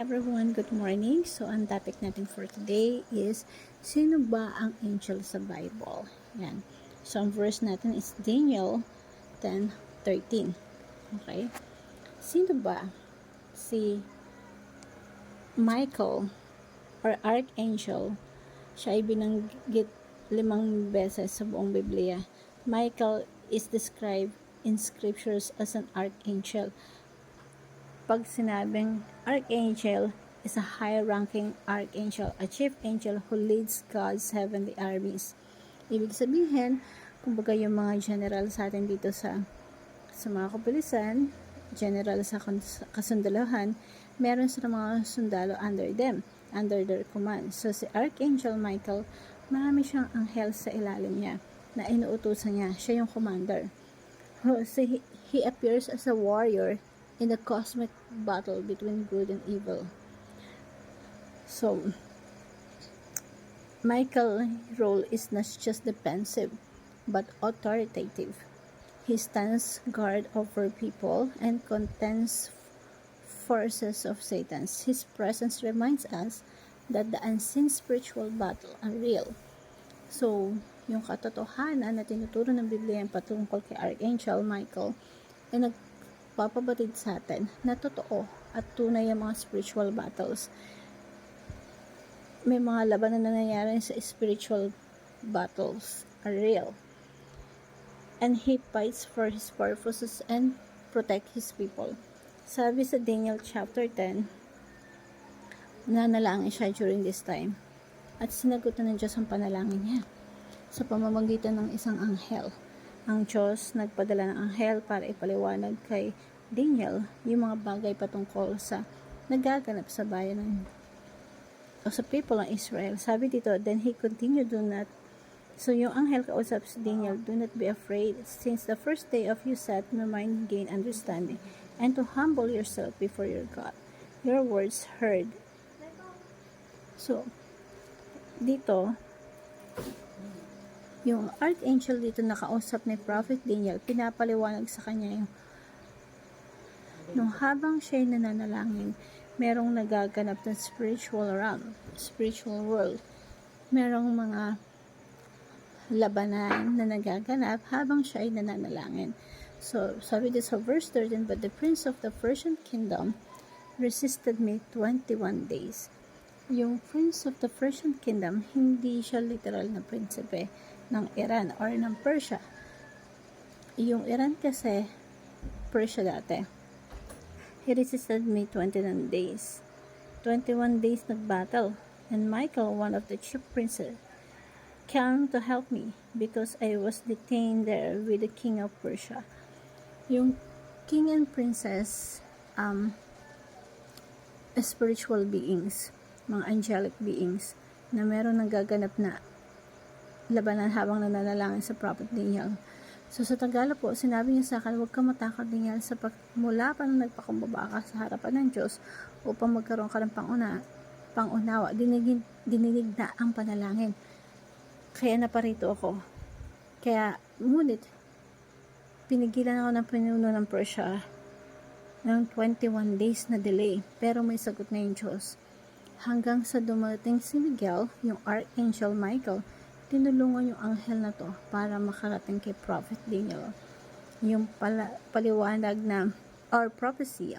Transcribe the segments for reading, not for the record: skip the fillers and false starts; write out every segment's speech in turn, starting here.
Everyone, good morning. So, ang topic natin for today is, sino ba ang angel sa Bible? Yan. So, ang verse natin is Daniel 10:13. Okay? Sino ba si Michael or Archangel? Siya ay binanggit 5 beses sa buong Biblia. Michael is described in scriptures as an archangel. Pag sinabing archangel is a high-ranking archangel, a chief angel who leads God's heavenly armies. Ibig sabihin, kumbaga yung mga general sa atin dito sa mga kapulisan, general sa kasundalohan, meron sila mga sundalo under them, under their command. So si Archangel Michael, marami siyang anghel sa ilalim niya na inuutusan niya. Siya yung commander. So he appears as a warrior in the cosmic battle between good and evil. So, Michael's role is not just defensive, but authoritative. He stands guard over people and contends forces of Satan. His presence reminds us that the unseen spiritual battle are real. So, yung katotohanan na tinuturo ng Biblia patungkol kay Archangel Michael ay nagpapabatid sa atin na totoo at tunay ang mga spiritual battles. May mga laban na nangyayari sa spiritual battles are real. And he fights for his purposes and protect his people. Sabi sa Daniel chapter 10, nanalangin siya during this time. At sinagot na ng Diyos ang panalangin niya sa pamamagitan ng isang anghel. Ang Diyos nagpadala ng anghel para ipaliwanag kay Daniel yung mga bagay patungkol sa nagaganap sa bayan ng o sa people ng Israel. Sabi dito, then he continued, so yung anghel kausap si Daniel, do not be afraid, since the first day of you set your mind gain understanding, and to humble yourself before your God. Your words heard. So, dito, yung archangel dito nakausap ni Prophet Daniel, pinapaliwanag sa kanya yung nung habang siya'y nananalangin, merong nagaganap ng spiritual realm, spiritual world. Merong mga labanan na nagaganap habang siya ay nananalangin. So, sabi dito sa verse 13, but the prince of the Persian kingdom resisted me 21 days. Yung prince of the Persian kingdom, hindi siya literal na prinsipe ng Iran or ng Persia. Yung Iran kasi, Persia dati. He resisted me 21 days. 21 days nag-battle, and Michael, one of the chief princes, came to help me because I was detained there with the king of Persia. Yung king and princess, spiritual beings, mga angelic beings, na meron nagaganap na labanan habang nananalangin sa Prophet Daniel. So sa Tagalog po, sinabi niya sa akin, huwag ka matakot Daniel, mula pa nung nagpakumbaba ka sa harapan ng Diyos upang magkaroon ka ng pangunawa, dininig na ang panalangin. Kaya naparito ako. Ngunit, pinigilan ako ng pinuno ng Persia ng 21 days na delay, pero may sagot na yung Diyos. Hanggang sa dumating si Miguel, yung Archangel Michael, tinulungan yung anghel na to para makarating kay Prophet Daniel. Yung paliwanag na, or prophecy,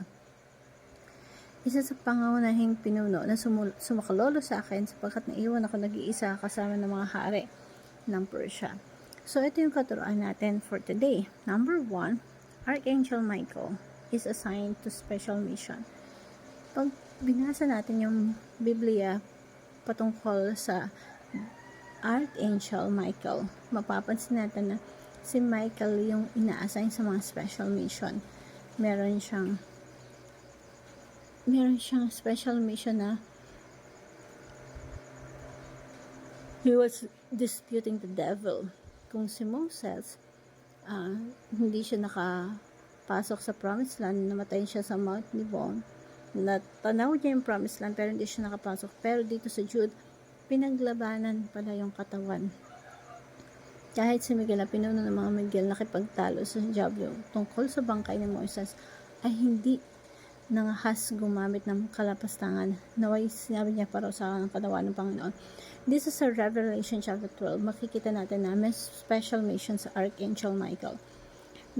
isa sa pangunahing pinuno na sumakalolo sa akin sapagkat naiwan ako nag-iisa kasama ng mga hari ng Persia. So, ito yung katuruan natin for today. Number 1, Archangel Michael is assigned to special mission. Pag binasa natin yung Biblia patungkol sa Archangel Michael, mapapansin natin na si Michael yung ina-assign sa mga special mission. Meron siyang special mission na he was disputing the devil. Kung si Moses, hindi siya nakapasok sa promised land, namatay siya sa Mount Nebo, natanaw niya yung promised land pero hindi siya nakapasok. Pero dito sa Jude, pinaglabanan pala yung katawan. Kahit si Miguel na pinuno ng mga Miguel nakipagtalo sa Diablo tungkol sa bangkay ni Moises, ay hindi nangahas gumamit ng kalapastangan. Naway sinabi niya para sa ng katawan ng Panginoon. This is a Revelation chapter 12. Makikita natin na may special mission sa Archangel Michael.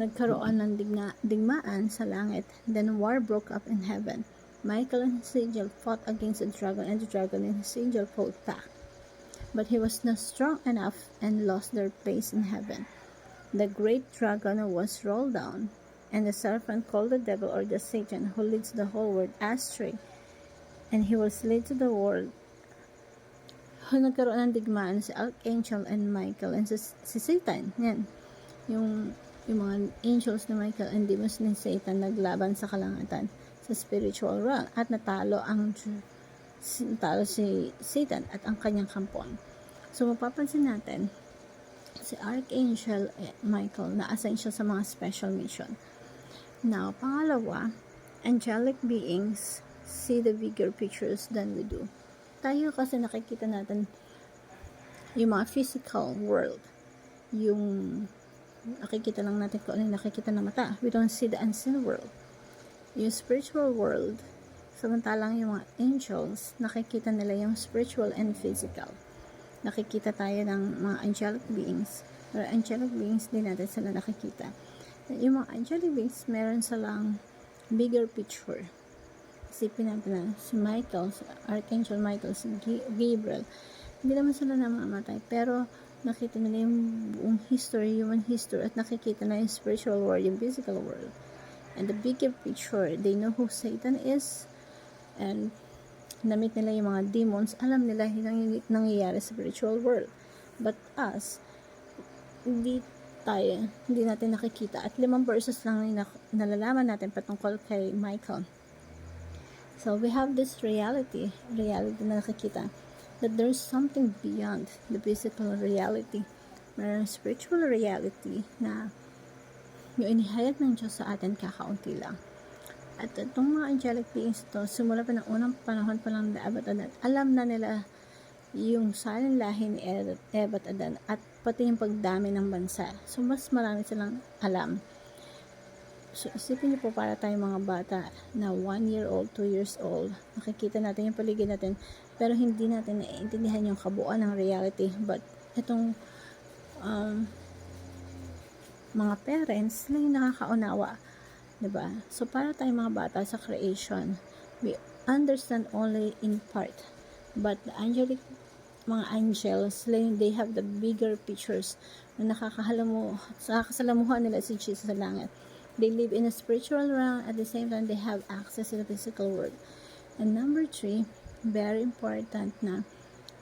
Nagkaroon ng digmaan sa langit. Then war broke up in heaven. Michael and his angel fought against the dragon, and the dragon and his angel fought back. But he was not strong enough and lost their place in heaven. The great dragon was rolled down, and the serpent called the devil, or the Satan, who leads the whole world astray, and he was led to the world. Nagkaroon ng digmaan si Archangel and Michael and si Satan. Yan. Yung mga angels ni Michael and demons ni Satan naglaban sa kalangitan sa spiritual realm at natalo si Satan at ang kanyang kampon. So mapapansin natin si Archangel Michael na assign siya sa mga special mission. Now, pangalawa, angelic beings see the bigger pictures than we do. Tayo kasi nakikita natin yung mga physical world. Yung nakikita lang natin kung ano yung nakikita ng mata. We don't see the unseen world. Yung spiritual world, samantalang yung mga angels, nakikita nila yung spiritual and physical. Nakikita tayo ng mga angelic beings. Pero angelic beings din natin sila nakikita. Yung mga angelic beings, meron silang bigger picture. Isipin natin na si Michael, si Archangel Michael, si Gabriel, hindi naman sila namamatay, pero nakita nila yung buong history, human history, at nakikita na yung spiritual world, yung physical world. And the bigger picture, they know who Satan is, and namit nila yung mga demons, alam nila yung nangyayari sa spiritual world. But us, hindi natin nakikita. At 5 verses lang nalalaman natin patungkol kay Michael. So we have this reality na nakikita, that there's something beyond the physical reality. Mayroong spiritual reality na yung inihayag ng Diyos sa atin kakaunti lang. At itong mga angelic beings ito, simula pa ng unang panahon pa lang na Adat, alam na nila yung salin lahi ni Adat at pati yung pagdami ng bansa. So mas marami silang alam. So, isipin niyo po, para tayong mga bata na 1 year old, 2 years old, nakikita natin yung paligid natin, pero hindi natin naiintindihan yung kabuuan ng reality. But, itong mga parents, sila yung nakakaunawa. Diba? So, para tayong mga bata sa creation, we understand only in part. But, the mga angels, they have the bigger pictures na nakakasalamuhan nila si Jesus sa langit. They live in a spiritual realm, at the same time they have access to the physical world. And number 3, very important na,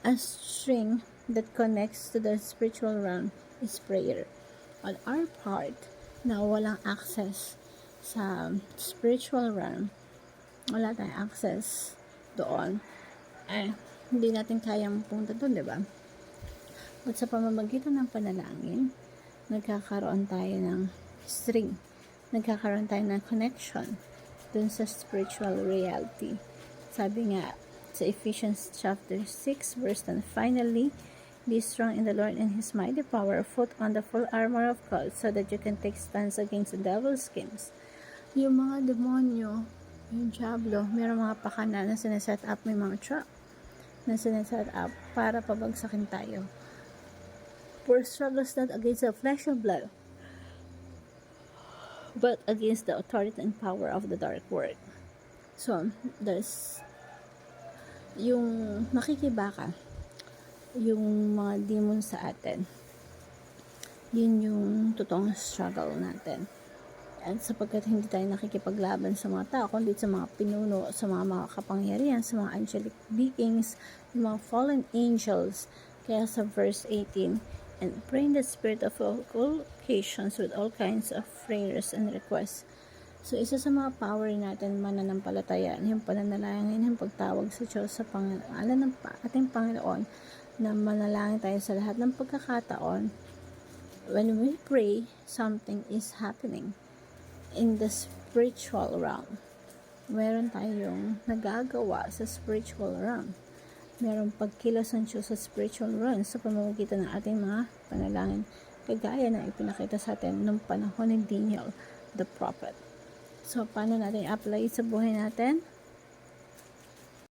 a string that connects to the spiritual realm is prayer. On our part, na walang access sa spiritual realm, wala tayong access doon, hindi natin kayang punta doon, diba? At sa pamamagitan ng panalangin, nagkakaroon tayo ng string. Nagkakaroon tayo ng connection dun sa spiritual reality. Sabi nga sa Ephesians chapter 6 verse 10, finally, be strong in the Lord and His mighty power, put on the full armor of God so that you can take stands against the devil's schemes. Yung mga demonyo, yung diablo, mayroong mga pakana na sineset up, may mga trap na sineset up para pabagsakin tayo. For struggles not against the flesh and blood, but against the authority and power of the dark world. So, there's yung nakikibaka, yung mga demons sa atin. Yun yung totoong struggle natin. At sapagkat hindi tayo nakikipaglaban sa mga tao, kundi sa mga pinuno, sa mga kapangyarihan, sa mga angelic beings, yung mga fallen angels. Kaya sa verse 18, and pray in the spirit of all occasions with all kinds of prayers and requests. So, isa sa mga power natin mananampalataya, yung pananalangin, yung pagtawag sa Diyos sa pangalan ng ating Panginoon, na manalangin tayo sa lahat ng pagkakataon. When we pray, something is happening in the spiritual realm. Meron tayong nagagawa sa spiritual realm. Merong pagkilos ng Diyos sa spiritual realm sa pamamagitan ng ating mga panalangin, kagaya na ipinakita sa atin nung panahon ni Daniel the prophet. So, paano natin i-apply sa buhay natin?